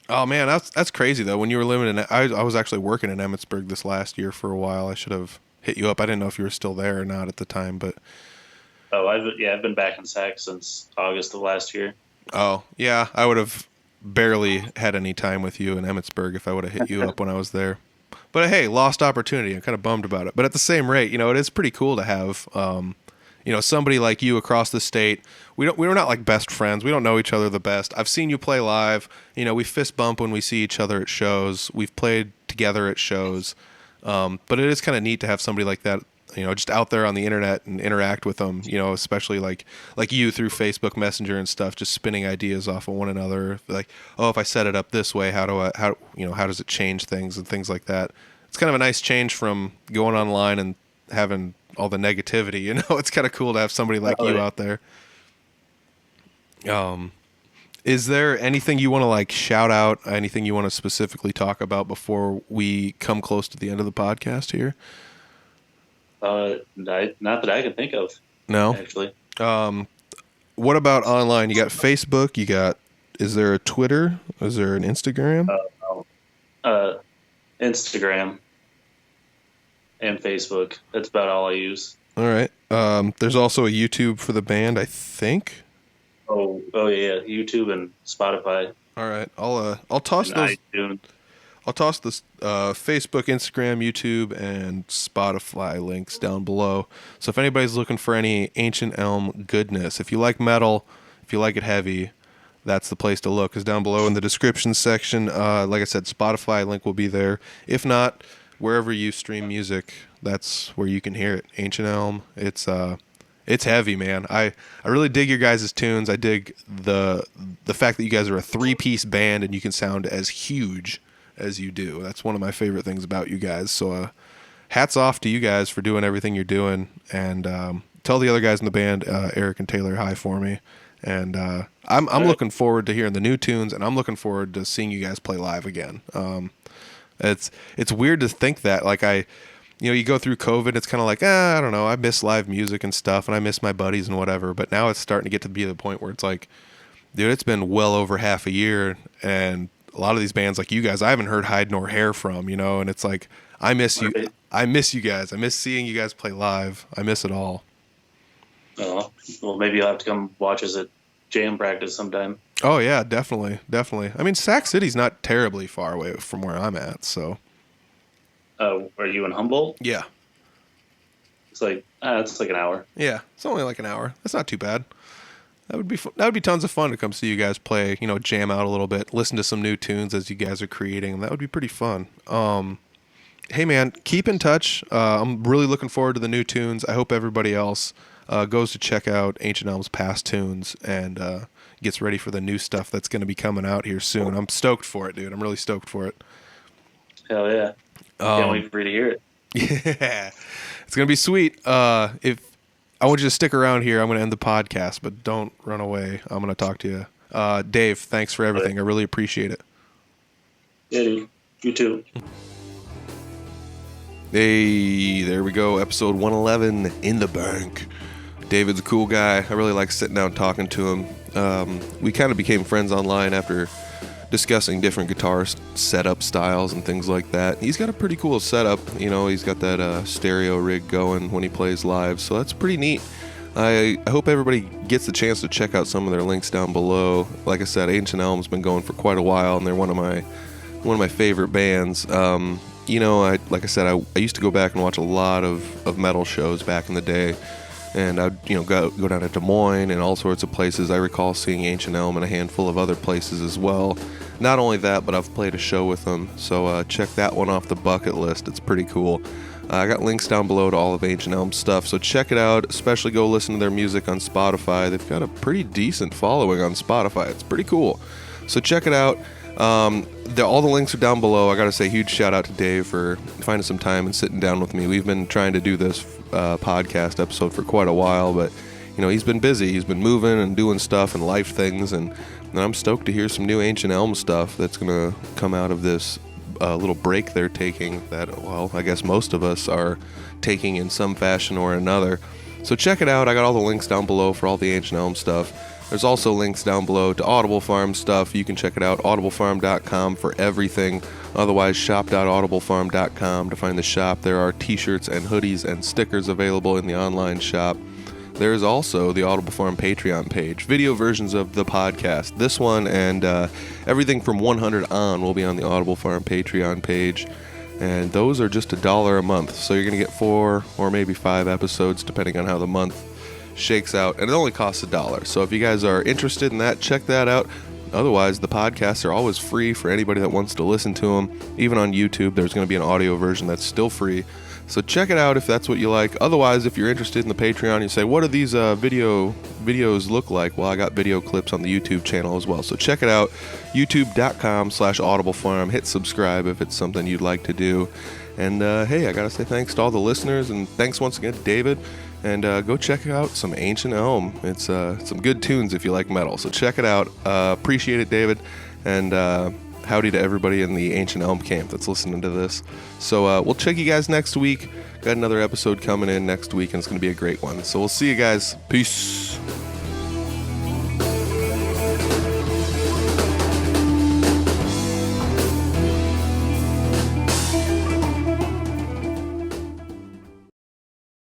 Oh man, that's crazy though. When you were living in, I was actually working in Emmitsburg this last year for a while. I should have hit you up. I didn't know if you were still there or not at the time, but. Oh, I've been back in Sac since August of last year. Oh yeah, I would have barely had any time with you in Emmitsburg if I would have hit you up when I was there. But hey, lost opportunity. I'm kind of bummed about it. But at the same rate, you know, it is pretty cool to have, you know, somebody like you across the state. We're not like best friends. We don't know each other the best. I've seen you play live. You know, we fist bump when we see each other at shows. We've played together at shows. But it is kind of neat to have somebody like that, you know, just out there on the internet and interact with them, you know, especially like you through Facebook Messenger and stuff, just spinning ideas off of one another. Like, oh, if I set it up this way, how does it change things and things like that? It's kind of a nice change from going online and having all the negativity, you know. It's kind of cool to have somebody like you out there. Is there anything you want to like shout out, anything you want to specifically talk about before we come close to the end of the podcast here? Not that I can think of. No, actually. What about online? You got Facebook. Is there a Twitter? Is there an Instagram? Instagram and Facebook. That's about all I use. All right. There's also a YouTube for the band, I think. Oh yeah, YouTube and Spotify All right. I'll toss and those. iTunes. I'll toss the Facebook, Instagram, YouTube, and Spotify links down below. So if anybody's looking for any Ancient Elm goodness, if you like metal, if you like it heavy, that's the place to look. Because down below in the description section, like I said, Spotify link will be there. If not, wherever you stream music, that's where you can hear it. Ancient Elm. It's heavy, man. I really dig your guys' tunes. I dig the fact that you guys are a 3-piece band and you can sound as huge as you do. That's one of my favorite things about you guys. So hats off to you guys for doing everything you're doing. And tell the other guys in the band, Eric and Taylor, hi for me. And I'm looking forward to hearing the new tunes, and I'm looking forward to seeing you guys play live again. It's weird to think that, like, you go through COVID, it's kind of like, I don't know, I miss live music and stuff, and I miss my buddies and whatever. But now it's starting to get to be the point where it's like, dude, it's been well over half a year, and a lot of these bands like you guys, I haven't heard hide nor hair from, and it's like, I miss you. I miss you guys. I miss seeing you guys play live. I miss it all. Oh, well, maybe you'll have to come watch us at jam practice sometime. Oh yeah, definitely. I mean, Sac City's not terribly far away from where I'm at, so. Are you in Humboldt? Yeah. It's like an hour. Yeah, it's only like an hour. That's not too bad. That would be tons of fun to come see you guys play, jam out a little bit, listen to some new tunes as you guys are creating. That would be pretty fun. Hey man, keep in touch. I'm really looking forward to the new tunes. I hope everybody else goes to check out Ancient Elm's past tunes and gets ready for the new stuff that's going to be coming out here soon. I'm stoked for it, dude. I'm really stoked for it. Hell yeah. Can't wait for you to hear it. Yeah, it's going to be sweet. If I want you to stick around here, I'm going to end the podcast, but don't run away. I'm going to talk to you. Dave, thanks for everything. I really appreciate it. Yeah, dude. You too. Hey, there we go. Episode 111 in the bank. David's a cool guy. I really like sitting down talking to him. We kind of became friends online after discussing different guitar setup styles and things like that. He's got a pretty cool setup. He's got that stereo rig going when he plays live, so that's pretty neat. I hope everybody gets the chance to check out some of their links down below. Like I said, Ancient Elm's been going for quite a while, and they're one of my favorite bands. Like I said, I used to go back and watch a lot of metal shows back in the day. And I'd, go down to Des Moines and all sorts of places. I recall seeing Ancient Elm and a handful of other places as well. Not only that, but I've played a show with them. So check that one off the bucket list. It's pretty cool. I got links down below to all of Ancient Elm's stuff. So check it out. Especially go listen to their music on Spotify. They've got a pretty decent following on Spotify. It's pretty cool. So check it out. All the links are down below. I got to say huge shout out to Dave for finding some time and sitting down with me. We've been trying to do this podcast episode for quite a while, but he's been busy. He's been moving and doing stuff and life things, and I'm stoked to hear some new Ancient Elm stuff that's gonna come out of this little break they're taking that, well, I guess most of us are taking in some fashion or another. So check it out. I got all the links down below for all the Ancient Elm stuff. There's also links down below to Audible Farm stuff. You can check it out, audiblefarm.com for everything. Otherwise, shop.audiblefarm.com to find the shop. There are t-shirts and hoodies and stickers available in the online shop. There is also the Audible Farm Patreon page. Video versions of the podcast. This one and everything from 100 on will be on the Audible Farm Patreon page. And those are just $1 a month. So you're going to get 4 or maybe 5 episodes, depending on how the month shakes out, and it only costs $1. So if you guys are interested in that, check that out. Otherwise, the podcasts are always free for anybody that wants to listen to them. Even on YouTube, there's going to be an audio version that's still free. So check it out if that's what you like. Otherwise, if you're interested in the Patreon, you say, what do these videos look like? Well, I got video clips on the YouTube channel as well. So check it out, youtube.com/audiblefarm. Hit subscribe if it's something you'd like to do. And hey, I got to say thanks to all the listeners, and thanks once again to David. And go check out some Ancient Elm. It's some good tunes if you like metal. So check it out. Appreciate it, David. And howdy to everybody in the Ancient Elm camp that's listening to this. So we'll check you guys next week. Got another episode coming in next week, and it's going to be a great one. So we'll see you guys. Peace.